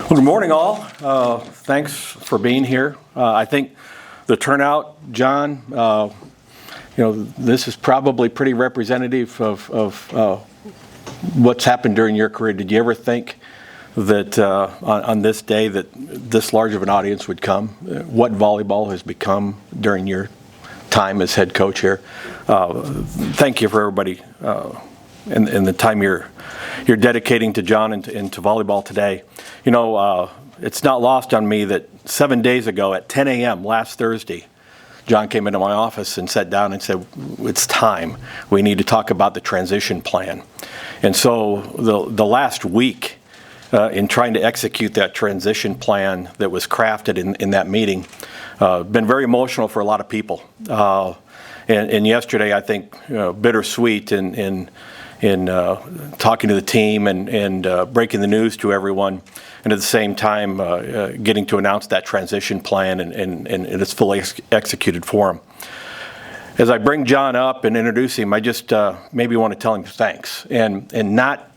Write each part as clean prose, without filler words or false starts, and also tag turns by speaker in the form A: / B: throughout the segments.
A: Well, good morning, all. Thanks for being here. I think the turnout, John, this is probably pretty representative of what's happened during your career. Did you ever think that on this day that this large of an audience would come? What volleyball has become during your time as head coach here? Thank you for everybody and the time you're dedicating to John and to volleyball today. It's not lost on me that 7 days ago at 10 a.m. last Thursday, John came into my office and sat down and said, "It's time. We need to talk about the transition plan." And so the last week in trying to execute that transition plan that was crafted in that meeting, been very emotional for a lot of people. And yesterday, I think, bittersweet in talking to the team and breaking the news to everyone, and at the same time getting to announce that transition plan and it's fully executed for him. As I bring John up and introduce him, I just maybe want to tell him thanks, and not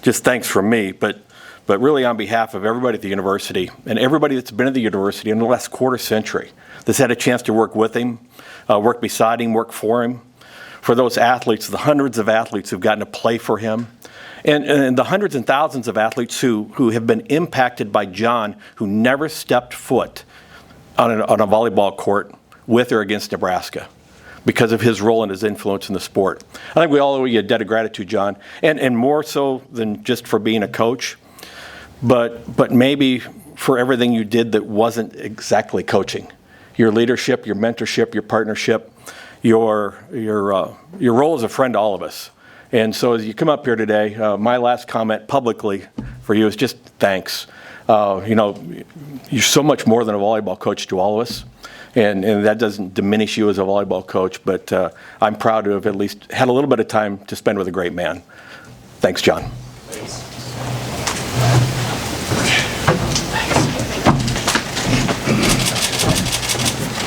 A: just thanks from me, but really on behalf of everybody at the university and everybody that's been at the university in the last quarter century that's had a chance to work with him, work beside him, work for him. For those athletes, the hundreds of athletes who've gotten to play for him, and the hundreds and thousands of athletes who have been impacted by John, who never stepped foot on a volleyball court with or against Nebraska because of his role and his influence in the sport. I think we all owe you a debt of gratitude, John, and more so than just for being a coach, but maybe for everything you did that wasn't exactly coaching. Your leadership, your mentorship, your partnership, your role as a friend to all of us. And so as you come up here today, my last comment publicly for you is just thanks. You're so much more than a volleyball coach to all of us, and that doesn't diminish you as a volleyball coach, but I'm proud to have at least had a little bit of time to spend with a great man. Thanks, John.
B: Thanks.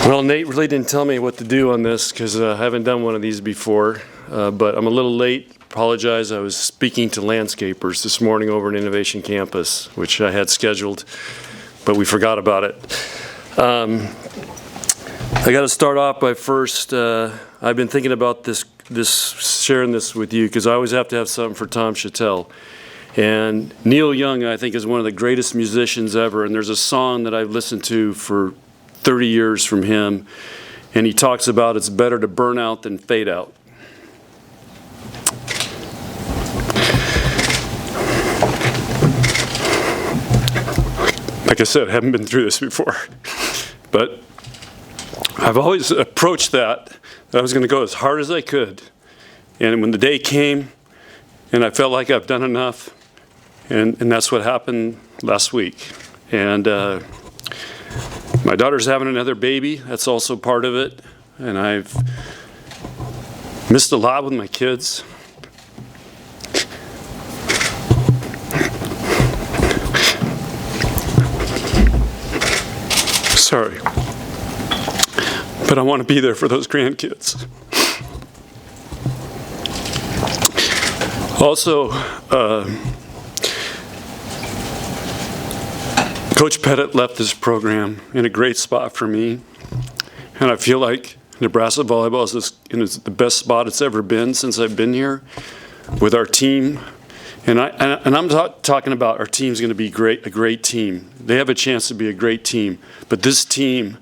B: Well, Nate really didn't tell me what to do on this because I haven't done one of these before, but I'm a little late. Apologize. I was speaking to landscapers this morning over at Innovation Campus, which I had scheduled, but we forgot about it. I got to start off by first, I've been thinking about this sharing this with you because I always have to have something for Tom Chattel. And Neil Young, I think, is one of the greatest musicians ever, and there's a song that I've listened to for 30 years from him, and he talks about it's better to burn out than fade out. Like I said, I haven't been through this before, but I've always approached that I was going to go as hard as I could, and when the day came and I felt like I've done enough, and that's what happened last week. And my daughter's having another baby. That's also part of it. And I've missed a lot with my kids. Sorry. But I want to be there for those grandkids. Also, Coach Pettit left this program in a great spot for me, and I feel like Nebraska volleyball is in the best spot it's ever been since I've been here with our team. And I'm talking about our team's going to be a great team. They have a chance to be a great team. But this team,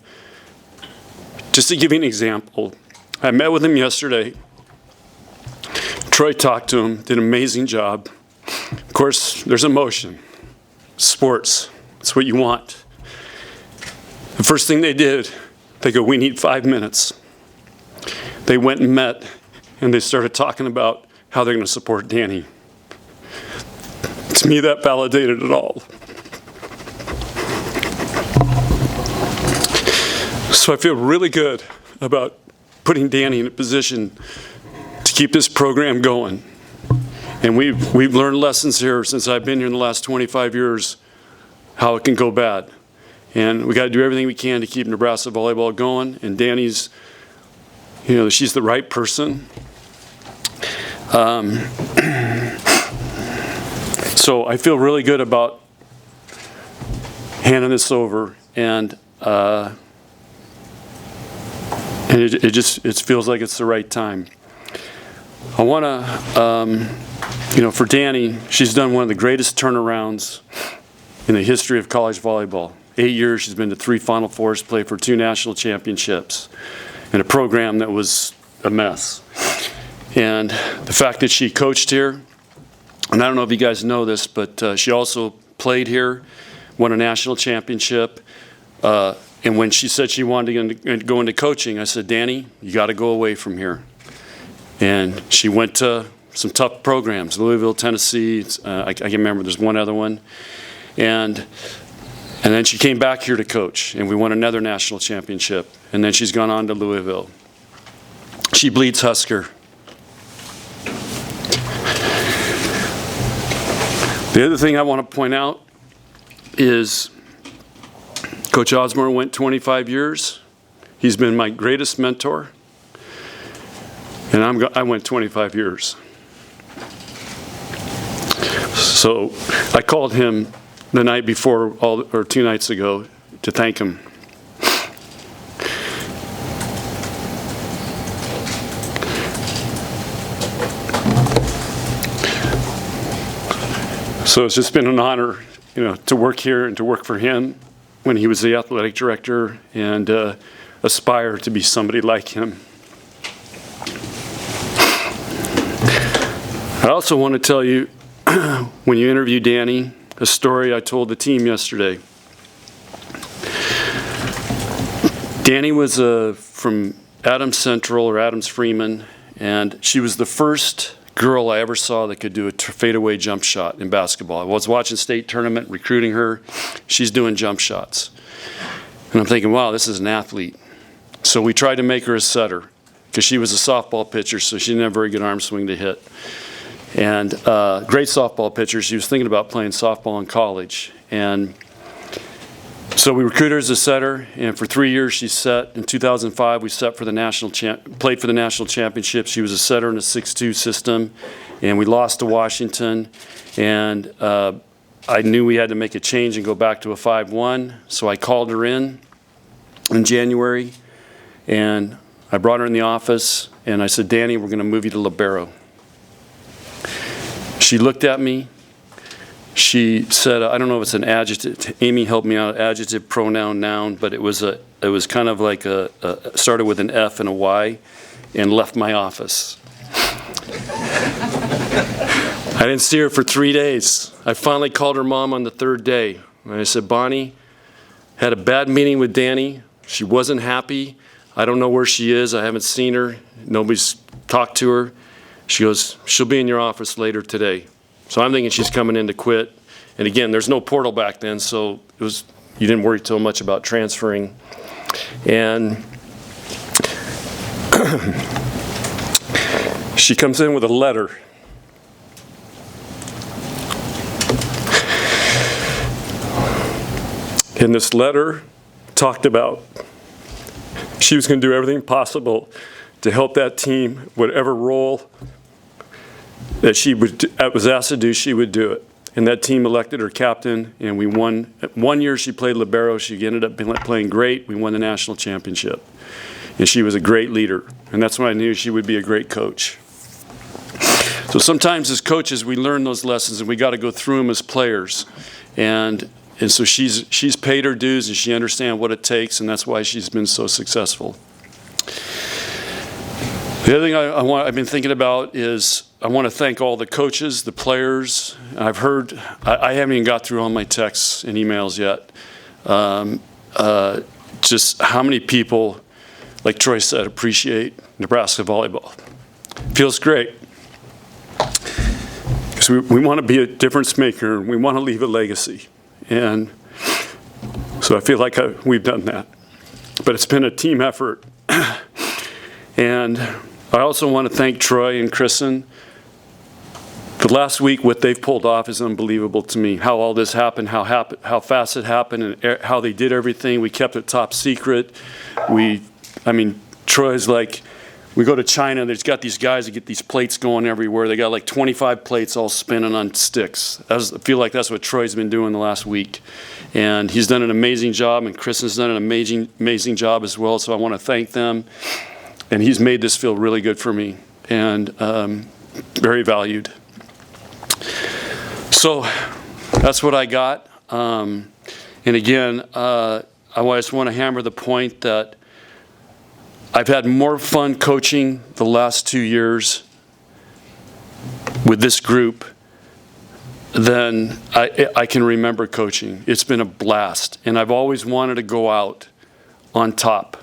B: just to give you an example, I met with him yesterday. Troy talked to him, did an amazing job. Of course, there's emotion. Sports. That's what you want. The first thing they did, they go, "We need 5 minutes." They went and met, and they started talking about how they're going to support Danny. To me, that validated it all. So I feel really good about putting Danny in a position to keep this program going. And we've learned lessons here since I've been here in the last 25 years, how it can go bad. And we got to do everything we can to keep Nebraska volleyball going. And Danny's, she's the right person. So I feel really good about handing this over, and it feels like it's the right time. I want to, for Danny, she's done one of the greatest turnarounds in the history of college volleyball. 8 years, she's been to 3 Final Fours, played for 2 national championships, in a program that was a mess. And the fact that she coached here, and I don't know if you guys know this, but she also played here, won a national championship. And when she said she wanted to go into coaching, I said, Danny, you got to go away from here. And she went to some tough programs, Louisville, Tennessee. I can't remember, there's one other one. And then she came back here to coach, and we won another national championship. And then she's gone on to Louisville. She bleeds Husker. The other thing I want to point out is Coach Osborne went 25 years. He's been my greatest mentor. And I went 25 years. So I called him the night before, or 2 nights ago, to thank him. So it's just been an honor, to work here and to work for him when he was the athletic director, and aspire to be somebody like him. I also want to tell you, when you interview Danny, a story I told the team yesterday. Danny was from Adams Central, or Adams Freeman, and she was the first girl I ever saw that could do a fadeaway jump shot in basketball. I was watching state tournament, recruiting her. She's doing jump shots. And I'm thinking, wow, this is an athlete. So we tried to make her a setter, because she was a softball pitcher, so she didn't have very good arm swing to hit. And great softball pitcher. She was thinking about playing softball in college. And so we recruited her as a setter, and for 3 years she set. In 2005, we set for the played for the national championship. She was a setter in a 6-2 system, and we lost to Washington. And I knew we had to make a change and go back to a 5-1, so I called her in January, and I brought her in the office, and I said, Danny, we're going to move you to libero. She looked at me. She said, I don't know if it's an adjective. Amy helped me out, adjective, pronoun, noun, but it was kind of like started with an F and a Y, and left my office. I didn't see her for 3 days. I finally called her mom on the 3rd day. And I said, Bonnie, had a bad meeting with Danny. She wasn't happy. I don't know where she is. I haven't seen her. Nobody's talked to her. She goes, she'll be in your office later today. So I'm thinking she's coming in to quit. And again, there's no portal back then, so you didn't worry so much about transferring. And she comes in with a letter. And this letter talked about she was going to do everything possible to help that team, whatever role that she was asked to do, she would do it. And that team elected her captain, and we won. 1 year she played libero. She ended up playing great. We won the national championship. And she was a great leader. And that's when I knew she would be a great coach. So sometimes as coaches, we learn those lessons, and we got to go through them as players. And so she's paid her dues, and she understands what it takes, and that's why she's been so successful. The other thing I've been thinking about is I want to thank all the coaches, the players. I haven't even got through all my texts and emails yet. Just how many people, like Troy said, appreciate Nebraska volleyball. Feels great. Because we want to be a difference maker, and we want to leave a legacy. And so I feel like we've done that. But it's been a team effort. And I also want to thank Troy and Kristen. The last week, what they've pulled off is unbelievable to me. How all this happened, how fast it happened, and how they did everything. We kept it top secret. Troy's like, we go to China, there's got these guys that get these plates going everywhere. They got like 25 plates all spinning on sticks. I feel like that's what Troy's been doing the last week. And he's done an amazing job, and Chris has done an amazing job as well, so I want to thank them. And he's made this feel really good for me, and very valued. So that's what I got. And again, I just want to hammer the point that I've had more fun coaching the last 2 years with this group than I can remember coaching. It's been a blast, and I've always wanted to go out on top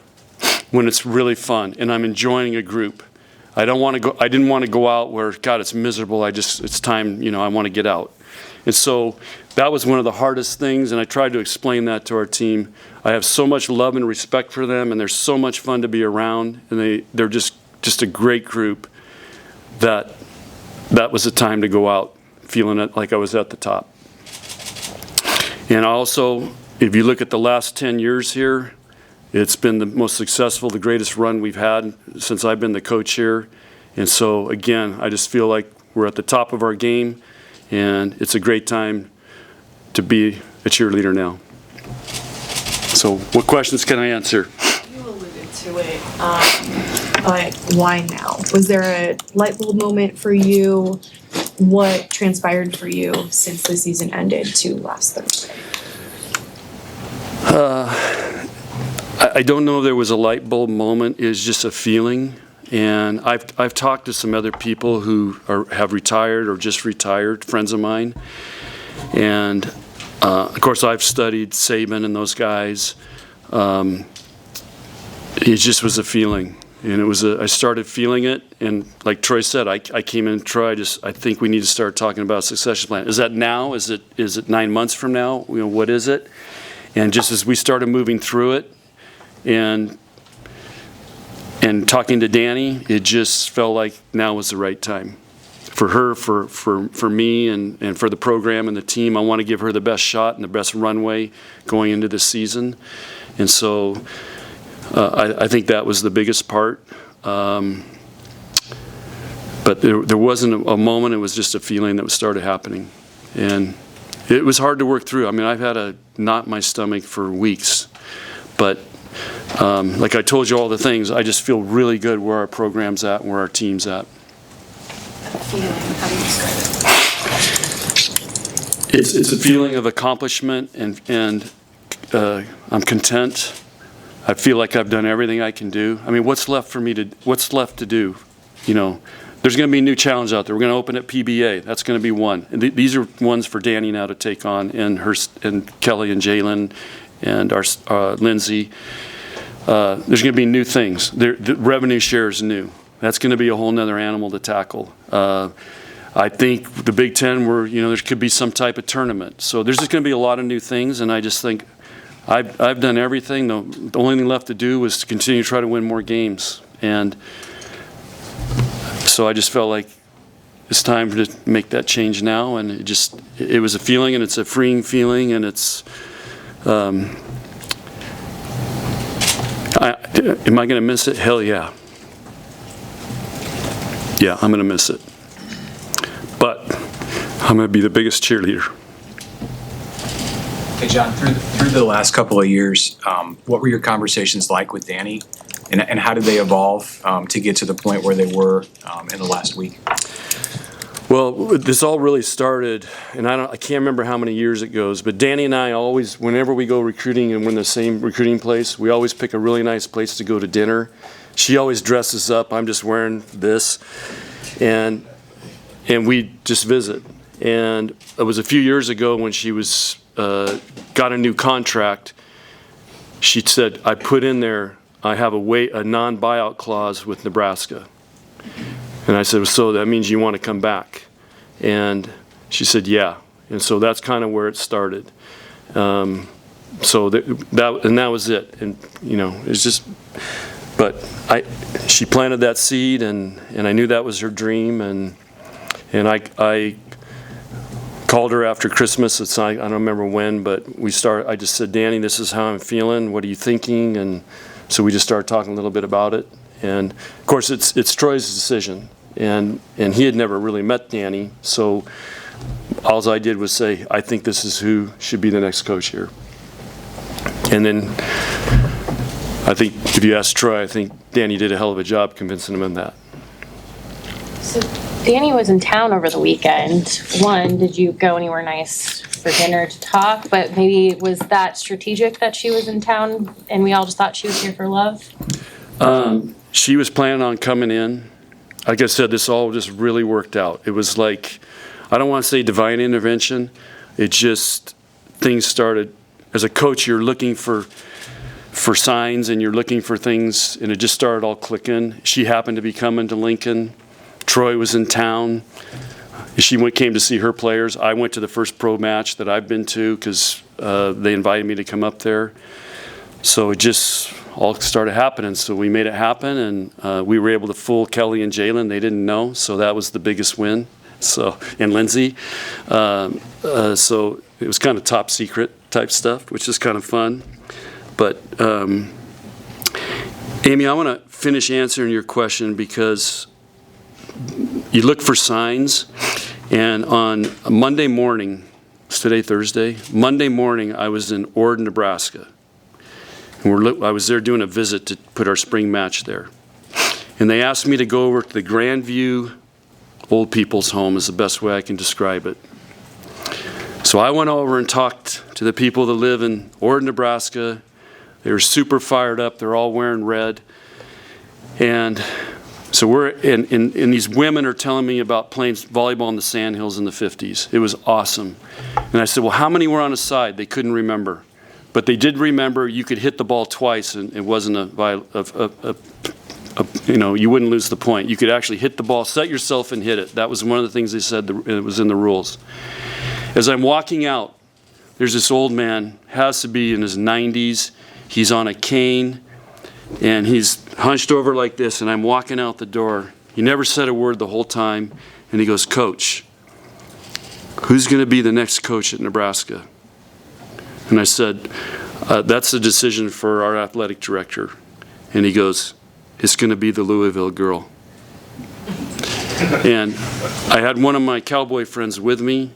B: when it's really fun and I'm enjoying a group. I didn't want to go out where, God, it's miserable. It's time, I want to get out. And so that was one of the hardest things, and I tried to explain that to our team. I have so much love and respect for them, and they're so much fun to be around, and they're just a great group that was the time to go out feeling it like I was at the top. And also, if you look at the last 10 years here, it's been the most successful, the greatest run we've had since I've been the coach here. And so, again, I just feel like we're at the top of our game, and it's a great time to be a cheerleader now. So what questions can I answer?
C: You alluded to it, but why now? Was there a light bulb moment for you? What transpired for you since the season ended to last Thursday?
B: I don't know if there was a light bulb moment. It's just a feeling. And I've talked to some other people who have retired or just retired, friends of mine. And of course, I've studied Saban and those guys. It just was a feeling. And I started feeling it. And like Troy said, I came in, Troy, I think we need to start talking about a succession plan. Is that now? Is it 9 months from now? What is it? And just as we started moving through it and talking to Danny, it just felt like now was the right time. For her, for me, and for the program and the team, I want to give her the best shot and the best runway going into this season. And so I think that was the biggest part. But there wasn't a moment, it was just a feeling that started happening. And it was hard to work through. I mean, I've had a knot in my stomach for weeks. But like I told you all the things, I just feel really good where our program's at and where our team's at.
C: Feeling, how do you describe it?
B: It's a feeling of accomplishment, and I'm content. I feel like I've done everything I can do. I mean, what's left to do? There's going to be a new challenge out there. We're going to open at PBA. That's going to be one. And these are ones for Danny now to take on, and Kelly and Jalen and our Lindsay. There's going to be new things. The revenue share is new. That's going to be a whole nother animal to tackle. I think the Big Ten, there could be some type of tournament. So there's just going to be a lot of new things, and I just think I've done everything. The only thing left to do was to continue to try to win more games. And so I just felt like it's time to make that change now. And it was a feeling, and it's a freeing feeling, and it's am I going to miss it? Hell yeah. Yeah, I'm going to miss it. But I'm going to be the biggest cheerleader.
D: Hey, John, through the last couple of years, what were your conversations like with Danny? And how did they evolve to get to the point where they were in the last week?
B: Well, this all really started, and I can't remember how many years it goes, but Danny and I always, whenever we go recruiting and we're in the same recruiting place, we always pick a really nice place to go to dinner. She always dresses up. I'm just wearing this, and we just visit. And it was a few years ago when she was got a new contract. She said, "I put in there, I have a non-buyout clause with Nebraska." And I said, "So that means you want to come back?" And she said, "Yeah." And so that's kind of where it started. So that was it. And it's just. But she planted that seed, and I knew that was her dream, and I called her after Christmas. I don't remember when, but I just said, "Danny, this is how I'm feeling. What are you thinking?" And so we just started talking a little bit about it, And of course, it's Troy's decision, and he had never really met Danny, so all I did was say, I think this is who should be the next coach here. And then I think if you ask Troy, I think Danny did a hell of a job convincing him of that.
E: So Danny was in town over the weekend. One, did you go anywhere nice for dinner to talk? But maybe was that strategic that she was in town and we all just thought she was here for love?
B: She was planning on coming in. Like I said, this all just really worked out. It was like, I don't want to say divine intervention. It just, things started. As a coach, you're looking for signs and you're looking for things, and it just started all clicking. She happened to be coming to Lincoln. Troy was in town. She came to see her players. I went to the first pro match that I've been to because they invited me to come up there. So it just all started happening. So we made it happen, and we were able to fool Kelly and Jalen. They didn't know, so that was the biggest win. So, and Lindsay. So it was kind of top secret type stuff, which is kind of fun. But Amy, I want to finish answering your question because you look for signs, and on a Monday morning, it's today Thursday, Monday morning I was in Ord, Nebraska. And I was there doing a visit to put our spring match there. And they asked me to go over to the Grandview Old People's Home is the best way I can describe it. So I went over and talked to the people that live in Ord, Nebraska. They were super fired up. They're all wearing red. And so and these women are telling me about playing volleyball in the sandhills in the 50s. It was awesome. And I said, well, how many were on a side? They couldn't remember. But they did remember you could hit the ball twice and it wasn't you wouldn't lose the point. You could actually hit the ball, set yourself and hit it. That was one of the things they said, it was in the rules. As I'm walking out, there's this old man, has to be in his 90s. He's on a cane, and he's hunched over like this, and I'm walking out the door. He never said a word the whole time, and he goes, Coach, who's going to be the next coach at Nebraska? And I said, that's a decision for our athletic director. And he goes, it's going to be the Louisville girl. And I had one of my cowboy friends with me.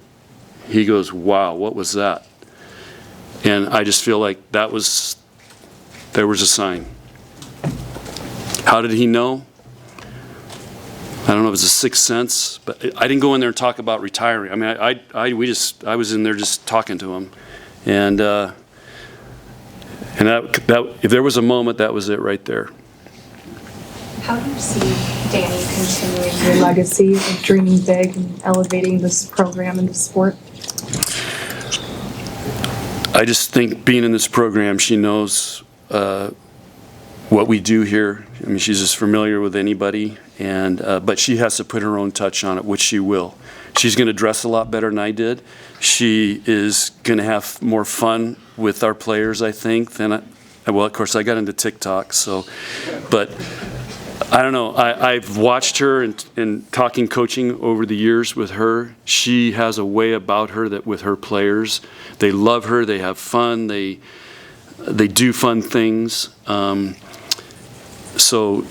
B: He goes, wow, what was that? And I just feel like there was a sign. How did he know? I don't know if it's a sixth sense, but I didn't go in there and talk about retiring. I mean, I was in there just talking to him. And that if there was a moment, that was it right there.
C: How do you see Danny continuing your legacy of dreaming big and elevating this program and the sport?
B: I just think being in this program, she knows what we do here. I mean, she's as familiar with anybody, but she has to put her own touch on it, which she will. She's going to dress a lot better than I did. She is going to have more fun with our players, I think, well, of course, I got into TikTok, but I don't know. I've watched her and talking coaching over the years with her. She has a way about her that with her players, they love her, they have fun, they do fun things. So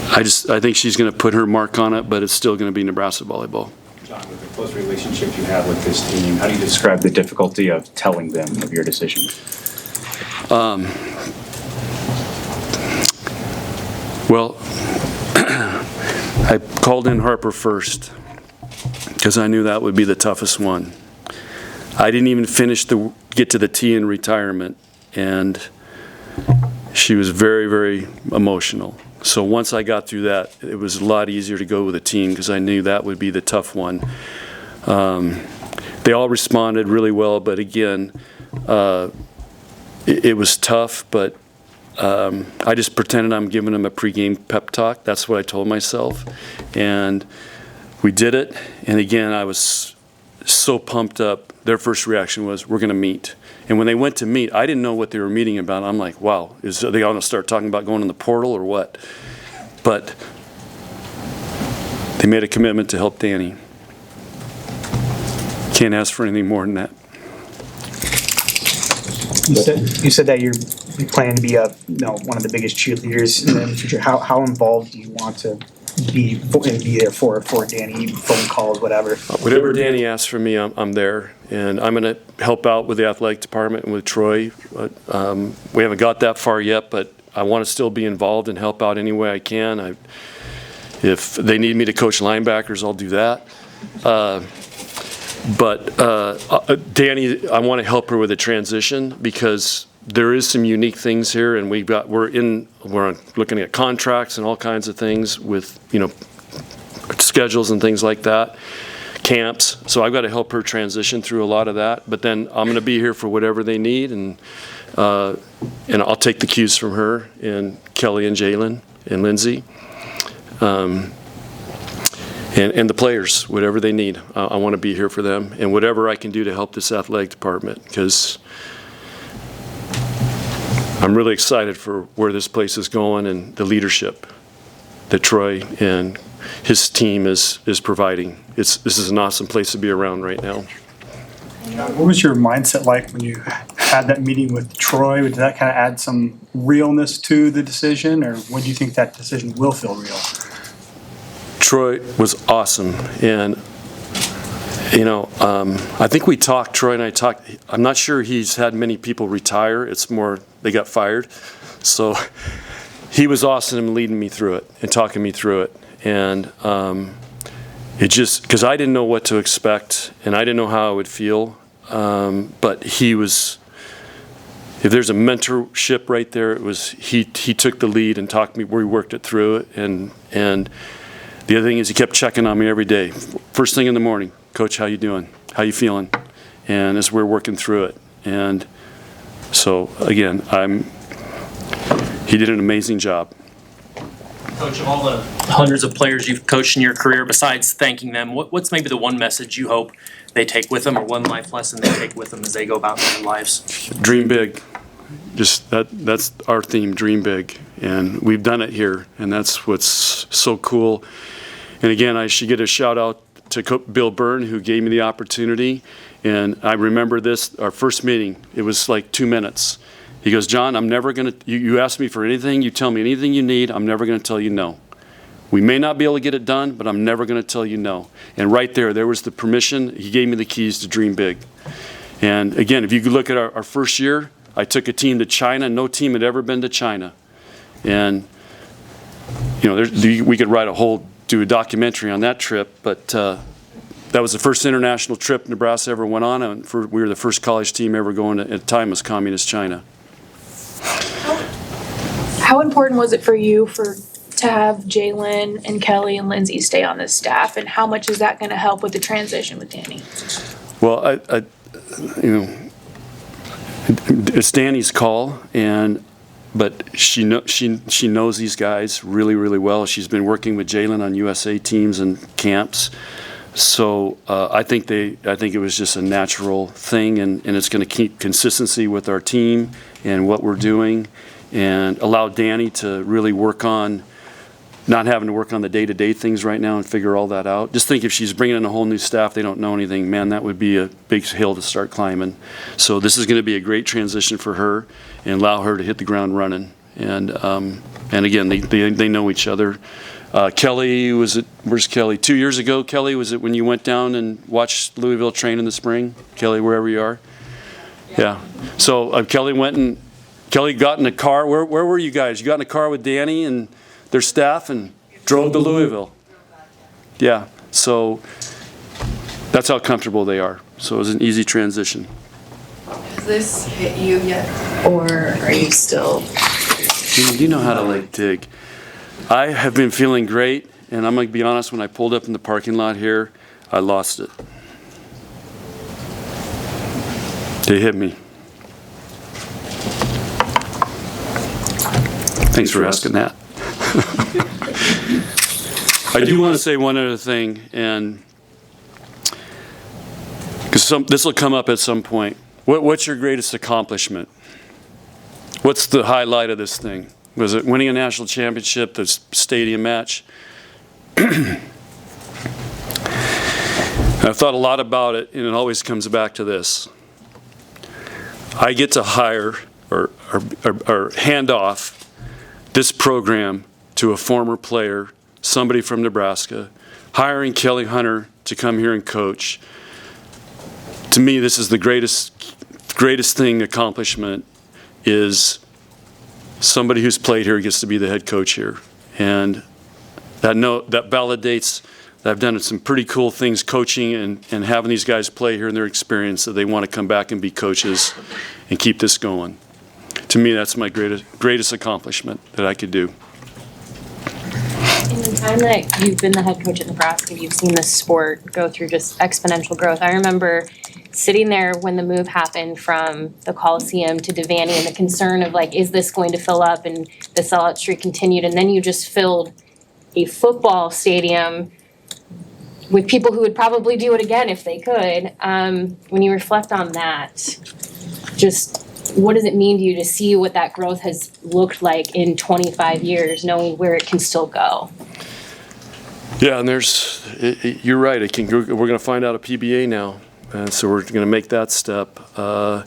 B: I think she's going to put her mark on it, but it's still going to be Nebraska volleyball.
F: John, with the close relationship you have with this team, how do you describe the difficulty of telling them of your decision?
B: Well, I called in Harper first because I knew that would be the toughest one. I didn't even get to the T in retirement, and she was very, very emotional. So once I got through that, it was a lot easier to go with a team because I knew that would be the tough one. They all responded really well, but again, it was tough, but I just pretended I'm giving them a pregame pep talk. That's what I told myself. And we did it. And again, I was so pumped up. Their first reaction was, we're going to meet. And when they went to meet, I didn't know what they were meeting about. I'm like, wow, are they going to start talking about going in the portal or what? But they made a commitment to help Danny. Can't ask for anything more than that.
F: You said that you're
G: plan to be one of the biggest cheerleaders in the future. How involved do you want to be there for Danny? Phone calls, whatever.
B: Whatever Danny asks from me, I'm there, and I'm going to help out with the athletic department and with Troy. We haven't got that far yet, but I want to still be involved and help out any way I can. If they need me to coach linebackers, I'll do that. But Danny, I want to help her with the transition because there is some unique things here, and we're looking at contracts and all kinds of things with schedules and things like that, camps. So I've got to help her transition through a lot of that. But then I'm going to be here for whatever they need, and I'll take the cues from her and Kelly and Jalen and Lindsay. And the players, whatever they need, I want to be here for them, and whatever I can do to help this athletic department, because I'm really excited for where this place is going and the leadership that Troy and his team is providing. This is an awesome place to be around right now.
G: What was your mindset like when you had that meeting with Troy? Did that kind of add some realness to the decision, or when do you think that decision will feel real?
B: Troy was awesome, and I think we talked, Troy and I talked, I'm not sure he's had many people retire, it's more they got fired. So he was awesome in leading me through it and talking me through it. And it just, because I didn't know what to expect and I didn't know how I would feel, but he was, if there's a mentorship right there, it was he took the lead and talked me, we worked it through it. And the other thing is he kept checking on me every day. First thing in the morning, Coach, how you doing? How you feeling? And as we're working through it. And so, again, he did an amazing job.
H: Coach, of all the hundreds of players you've coached in your career, besides thanking them, what's maybe the one message you hope they take with them, or one life lesson they take with them as they go about their lives?
B: Dream big. Just that's our theme, dream big. And we've done it here, and that's what's so cool. And again, I should get a shout out to Bill Byrne, who gave me the opportunity. And I remember this, our first meeting, it was like 2 minutes. He goes, John, I'm never going to, you ask me for anything, you tell me anything you need, I'm never going to tell you no. We may not be able to get it done, but I'm never going to tell you no. And right there was the permission. He gave me the keys to dream big. And again, if you could look at our first year, I took a team to China. No team had ever been to China. And, we could do a documentary on that trip, but that was the first international trip Nebraska ever went on, and we were the first college team ever going at the time was communist China.
C: How important was it for you to have Jalen and Kelly and Lindsay stay on this staff, and how much is that going to help with the transition with Danny?
B: Well, it's Danny's call, but she knows these guys really, really well. She's been working with Jalen on USA teams and camps. So I think it was just a natural thing, and it's going to keep consistency with our team and what we're doing, and allow Danny to really work on not having to work on the day-to-day things right now and figure all that out. Just think if she's bringing in a whole new staff, they don't know anything, man, that would be a big hill to start climbing. So this is going to be a great transition for her and allow her to hit the ground running. And again, they know each other. Kelly, where's Kelly? 2 years ago, Kelly, was it when you went down and watched Louisville train in the spring? Kelly, wherever you are? Yeah. So Kelly got in a car. Where were you guys? You got in a car with Danny and their staff and drove to Louisville. Yeah. So that's how comfortable they are. So it was an easy transition.
I: Has this hit you yet, or are you still?
B: You know how to dig. I have been feeling great, and I'm going to be honest, when I pulled up in the parking lot here, I lost it. They hit me. Thanks for asking that. I do want to say one other thing, and because this will come up at some point. What's your greatest accomplishment? What's the highlight of this thing? Was it winning a national championship, the stadium match? I've thought a lot about it, and it always comes back to this. I get to hire or hand off this program to a former player, somebody from Nebraska, hiring Kelly Hunter to come here and coach. To me, this is the greatest accomplishment is somebody who's played here gets to be the head coach here. And that validates that I've done some pretty cool things coaching and having these guys play here in their experience that they want to come back and be coaches and keep this going. To me, that's my greatest accomplishment that I could do.
E: In the time that you've been the head coach at Nebraska, you've seen this sport go through just exponential growth. I remember sitting there when the move happened from the Coliseum to Devaney and the concern of like, is this going to fill up, and the sellout streak continued, and then you just filled a football stadium with people who would probably do it again if they could. When you reflect on that, just what does it mean to you to see what that growth has looked like in 25 years, knowing where it can still go?
B: Yeah, and you're right. We're going to find out a PBA now, and so we're going to make that step. Our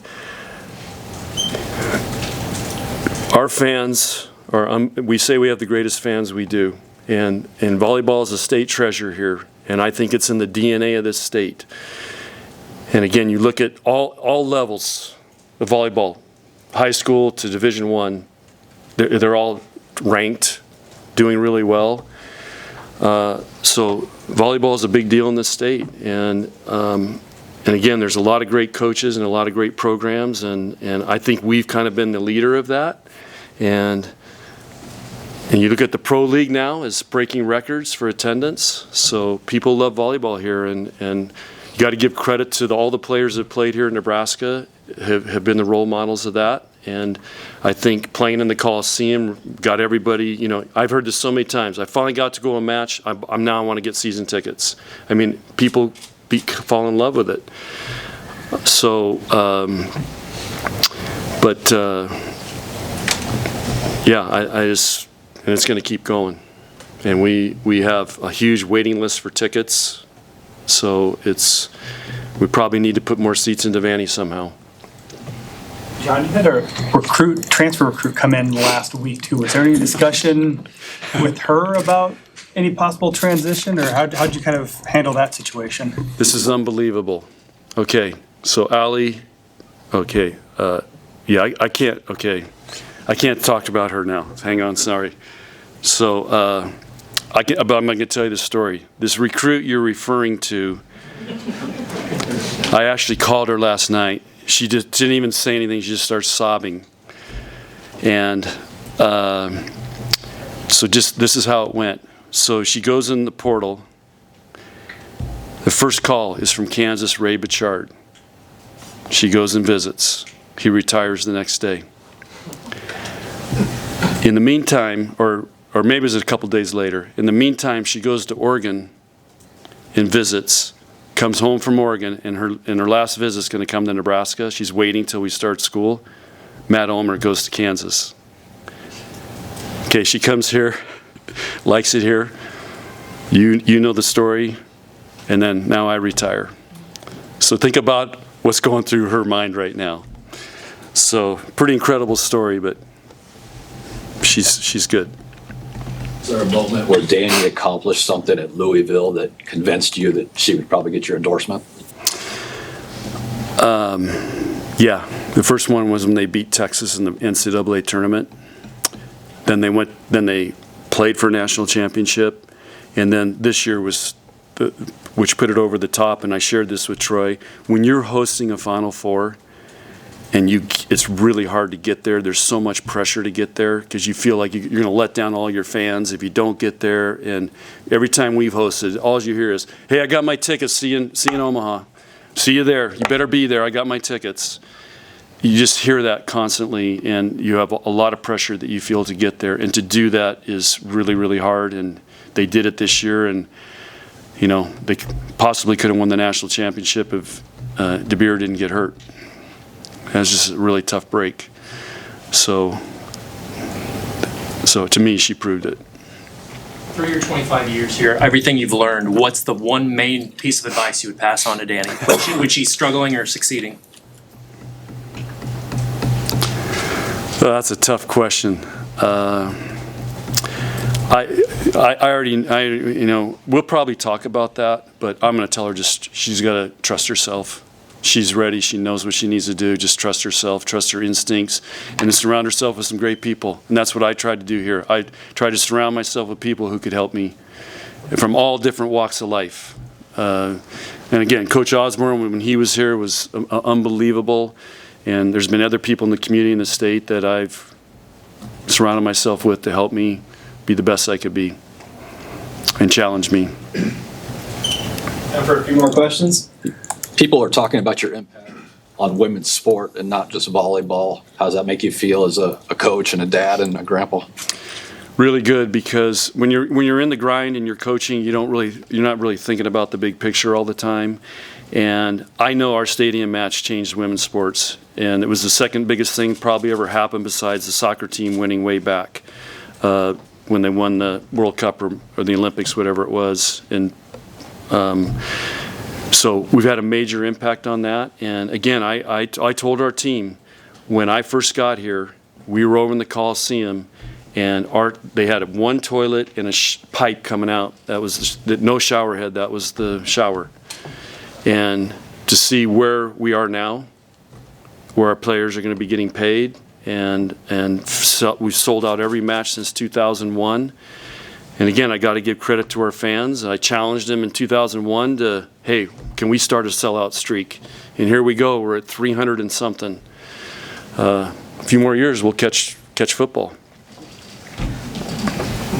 B: fans we say we have the greatest fans, we do, and volleyball is a state treasure here, and I think it's in the DNA of this state. And again, you look at all levels of volleyball, high school to Division I, they're all ranked, doing really well. So volleyball is a big deal in this state, and again, there's a lot of great coaches and a lot of great programs, and I think we've kind of been the leader of that. And you look at the pro league now is breaking records for attendance, so people love volleyball here, and you got to give credit to all the players that played here in Nebraska have been the role models of that. And I think playing in the Coliseum got everybody, I've heard this so many times. I finally got to go to a match. I want to get season tickets. I mean, people fall in love with it. So, and it's going to keep going. And we have a huge waiting list for tickets. So we probably need to put more seats in Devaney somehow.
G: John, you had a transfer recruit come in last week too. Was there any discussion with her about any possible transition, or how'd you kind of handle that situation?
B: This is unbelievable. Okay, so Allie, I can't talk about her now. Hang on, sorry. So, but I'm going to tell you the story. This recruit you're referring to, I actually called her last night. She just didn't even say anything. She just starts sobbing. And this is how it went. So she goes in the portal. The first call is from Kansas, Ray Bichard. She goes and visits. He retires the next day. In the meantime, or maybe it was a couple days later, in the meantime, she goes to Oregon and visits. Comes home from Oregon, and her last visit is going to come to Nebraska. She's waiting till we start school. Matt Ulmer goes to Kansas. Okay, she comes here, likes it here. You know the story, and then now I retire. So think about what's going through her mind right now. So pretty incredible story, but she's good.
J: Is there a moment where Danny accomplished something at Louisville that convinced you that she would probably get your endorsement?
B: Yeah, the first one was when they beat Texas in the NCAA tournament. Then they played for a national championship, and then this year was which put it over the top. And I shared this with Troy. When you're hosting a Final Four, and it's really hard to get there. There's so much pressure to get there because you feel like you're going to let down all your fans if you don't get there. And every time we've hosted, all you hear is, "Hey, I got my tickets. See you in Omaha. See you there. You better be there. I got my tickets." You just hear that constantly, and you have a lot of pressure that you feel to get there. And to do that is really, really hard. And they did it this year, and they possibly could have won the national championship if DeBeer didn't get hurt. It was just a really tough break. So to me, she proved it.
H: Through your 25 years here, everything you've learned, what's the one main piece of advice you would pass on to Danny when she's struggling or succeeding?
B: That's a tough question. We'll probably talk about that, but I'm going to tell her she's got to trust herself. She's ready. She knows what she needs to do. Just trust herself, trust her instincts, and to surround herself with some great people. And that's what I tried to do here. I tried to surround myself with people who could help me from all different walks of life. And again, Coach Osborne, when he was here, was unbelievable. And there's been other people in the community, in the state, that I've surrounded myself with to help me be the best I could be and challenge me.
K: Time for a few more questions.
J: People are talking about your impact on women's sport and not just volleyball. How does that make you feel as a coach and a dad and a grandpa?
B: Really good, because when you're in the grind and you're coaching, you're not really thinking about the big picture all the time. And I know our stadium match changed women's sports, and it was the second biggest thing probably ever happened besides the soccer team winning way back when they won the World Cup or the Olympics, whatever it was. And so we've had a major impact on that. And again, I told our team when I first got here, we were over in the Coliseum, and they had one toilet and a pipe coming out. That was no shower head. That was the shower. And to see where we are now, where our players are going to be getting paid, and we've sold out every match since 2001. And again, I got to give credit to our fans. I challenged them in 2001 to, hey, can we start a sellout streak? And here we go. We're at 300 and something. A few more years, we'll catch football.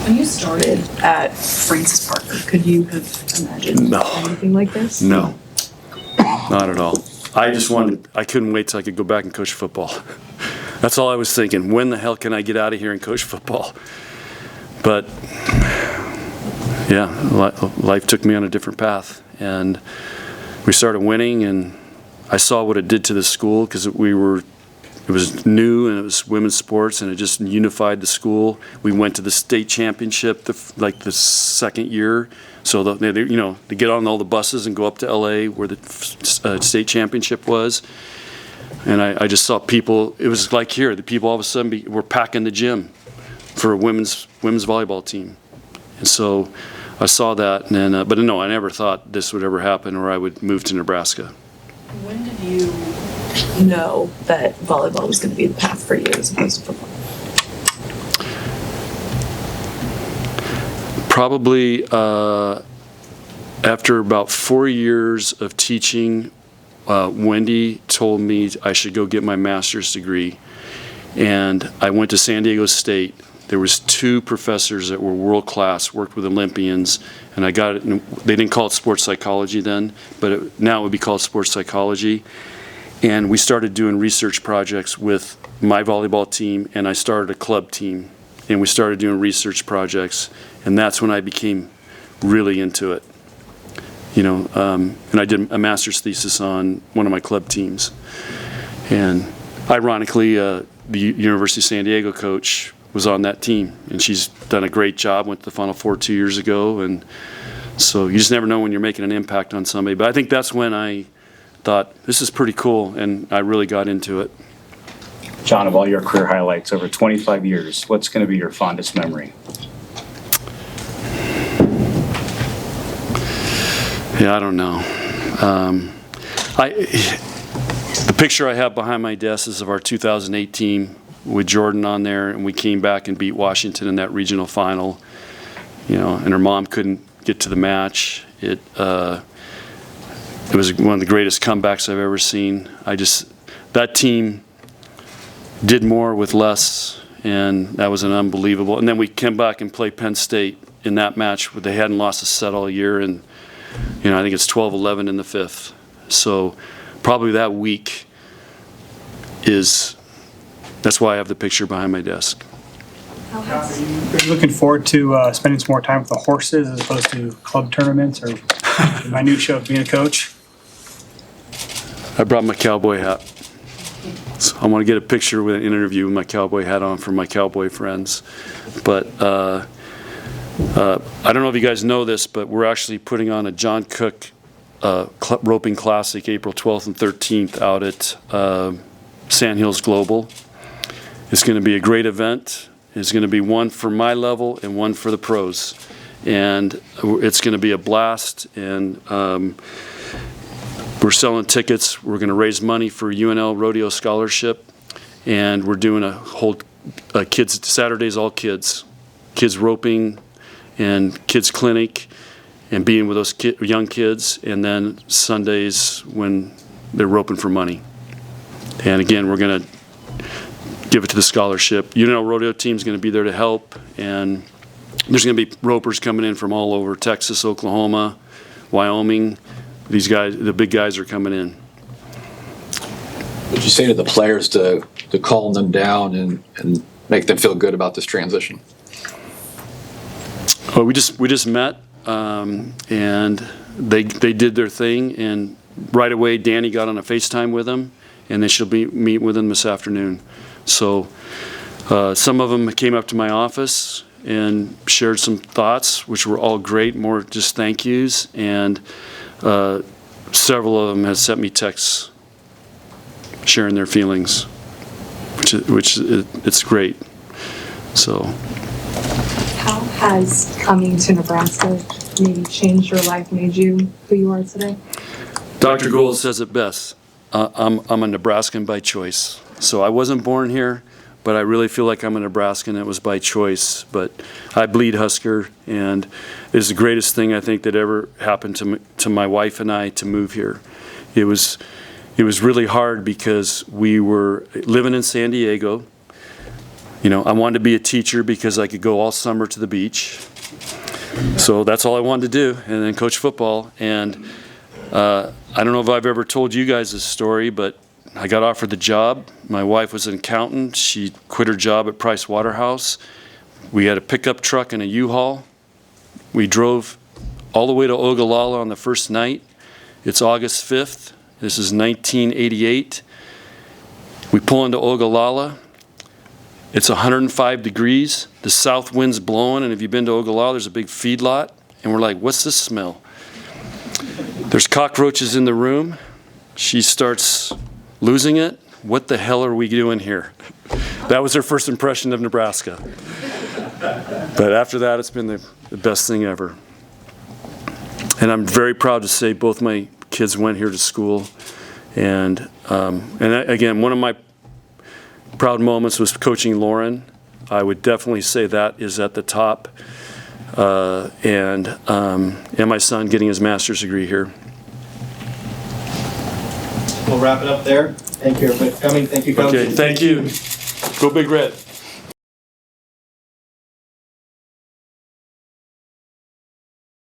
I: When you started at Francis Parker, could you have imagined anything like this?
B: No, not at all. I couldn't wait till I could go back and coach football. That's all I was thinking. When the hell can I get out of here and coach football? But yeah, life took me on a different path, and we started winning, and I saw what it did to the school, because it was new, and it was women's sports, and it just unified the school. We went to the state championship the second year, so they get on all the buses and go up to LA where the state championship was. And I just saw people. It was like here, the people all of a sudden were packing the gym for a women's volleyball team. And so I saw that, and but no, I never thought this would ever happen, or I would move to Nebraska.
I: When did you know that volleyball was going to be the path for you as opposed to football?
B: Probably after about 4 years of teaching, Wendy told me I should go get my master's degree. And I went to San Diego State. There was 2 professors that were world-class, worked with Olympians, and I got it. They didn't call it sports psychology then, but now it would be called sports psychology. And we started doing research projects with my volleyball team, and I started a club team. And we started doing research projects, and that's when I became really into it. And I did a master's thesis on one of my club teams. And ironically, the University of San Diego coach was on that team, and she's done a great job, went to the Final Four 2 years ago. And so you just never know when you're making an impact on somebody. But I think that's when I thought, this is pretty cool, and I really got into it.
F: John, of all your career highlights over 25 years, what's going to be your fondest memory?
B: Yeah, I don't know. The picture I have behind my desk is of our 2008 team with Jordan on there, and we came back and beat Washington in that regional final. And her mom couldn't get to the match. It was one of the greatest comebacks I've ever seen. That team did more with less, and that was an unbelievable. And then we came back and played Penn State in that match where they hadn't lost a set all year, and I think it's 12-11 in the 5th. So probably that week that's why I have the picture behind my desk.
G: Are you looking forward to spending some more time with the horses as opposed to club tournaments or the minutia of being a coach?
B: I brought my cowboy hat. So I want to get a picture with an interview with my cowboy hat on for my cowboy friends. But I don't know if you guys know this, but we're actually putting on a John Cook roping classic April 12th and 13th out at Sand Hills Global. It's going to be a great event. It's going to be one for my level and one for the pros. And it's going to be a blast. And we're selling tickets. We're going to raise money for UNL Rodeo Scholarship. And we're doing a whole kids, Saturdays all kids. Kids roping and kids clinic and being with those young kids. And then Sundays when they're roping for money. And again, we're going to give it to the scholarship. UNL Rodeo team's going to be there to help, and there's going to be ropers coming in from all over Texas, Oklahoma, Wyoming. These guys, the big guys, are coming in.
J: Would you say to the players to calm them down and make them feel good about this transition?
B: Well, we just met, and they did their thing, and right away Danny got on a FaceTime with them, and they should be meeting with them this afternoon. So some of them came up to my office and shared some thoughts, which were all great, more just thank yous, and several of them have sent me texts sharing their feelings, which it's great. So.
C: How has coming to Nebraska maybe changed your life, made you who you are today?
B: Dr. Gold says it best. I'm a Nebraskan by choice. So I wasn't born here, but I really feel like I'm a Nebraskan. It was by choice. But I bleed Husker, and it's the greatest thing I think that ever happened to my wife and I to move here. It was really hard because we were living in San Diego. You know, I wanted to be a teacher because I could go all summer to the beach. So that's all I wanted to do, and then coach football. And I don't know if I've ever told you guys this story, but I got offered the job. My wife was an accountant. She quit her job at Price Waterhouse. We had a pickup truck and a U-Haul. We drove all the way to Ogallala on the first night. It's August 5th. This is 1988. We pull into Ogallala. It's 105 degrees. The south wind's blowing, and if you've been to Ogallala, there's a big feedlot. And we're like, what's this smell? There's cockroaches in the room. She starts losing it. What the hell are we doing here? That was her first impression of Nebraska. But after that, it's been the best thing ever. And I'm very proud to say both my kids went here to school. And again, one of my proud moments was coaching Lauren. I would definitely say that is at the top. And my son getting his master's degree here.
K: We'll wrap it up there. Thank you everybody for coming. Thank you, Coach.
B: Okay, thank you. Go Big Red.